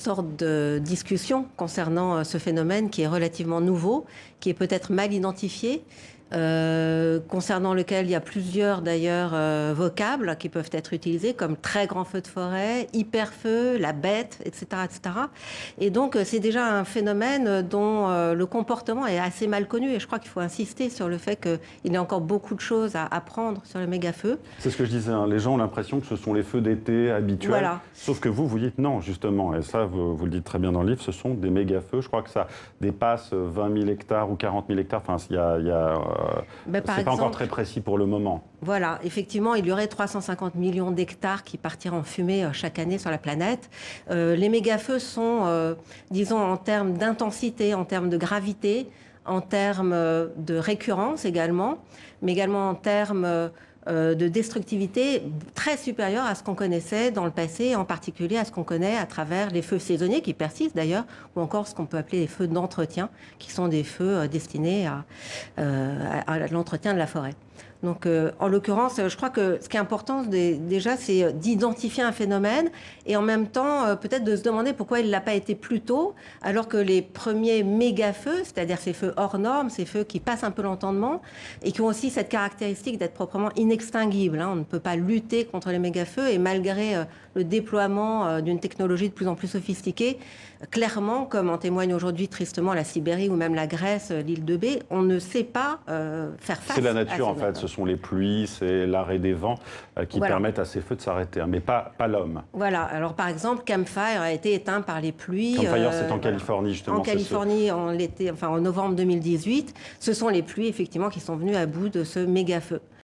Sorte de discussion concernant ce phénomène qui est relativement nouveau, qui est peut-être mal identifié, concernant lequel il y a plusieurs d'ailleurs vocables qui peuvent être utilisés comme très grand feu de forêt, hyper feu, la bête, etc., etc. Et donc c'est déjà un phénomène dont le comportement est assez mal connu et je crois qu'il faut insister sur le fait qu'il y a encore beaucoup de choses à apprendre sur le méga-feu. C'est ce que je disais, hein. Les gens ont l'impression que ce sont les feux d'été habituels, Voilà. Sauf que vous dites non, justement, et ça vous le dites très bien dans le livre, ce sont des méga-feux. Je crois que ça dépasse 20 000 hectares ou 40 000 hectares, enfin Ben, par c'est pas encore exemple, très précis pour le moment. voilà, effectivement, il y aurait 350 millions d'hectares qui partiraient en fumée chaque année sur la planète. Les méga-feux sont, disons, en termes d'intensité, en termes de gravité, en termes de récurrence également, mais également en termes de destructivité très supérieure à ce qu'on connaissait dans le passé, en particulier à ce qu'on connaît à travers les feux saisonniers qui persistent d'ailleurs, ou encore ce qu'on peut appeler les feux d'entretien, qui sont des feux destinés à l'entretien de la forêt. Donc, en l'occurrence, je crois que ce qui est important déjà, c'est d'identifier un phénomène et en même temps, peut-être de se demander pourquoi il ne l'a pas été plus tôt, alors que les premiers méga-feux, c'est-à-dire ces feux hors normes, ces feux qui passent un peu l'entendement et qui ont aussi cette caractéristique d'être proprement inextinguibles. On ne peut pas lutter contre les méga-feux et malgré le déploiement d'une technologie de plus en plus sophistiquée, clairement, comme en témoigne aujourd'hui tristement la Sibérie ou même la Grèce, l'île de Bé, on ne sait pas faire face. C'est la nature en fait, ce sont les pluies, c'est l'arrêt des vents qui permettent à ces feux de s'arrêter, hein, mais pas l'homme. Voilà, alors par exemple, Camp Fire a été éteint par les pluies. Camp Fire, c'est en Californie justement. En Californie, en novembre 2018, ce sont les pluies effectivement qui sont venues à bout de ce méga feu.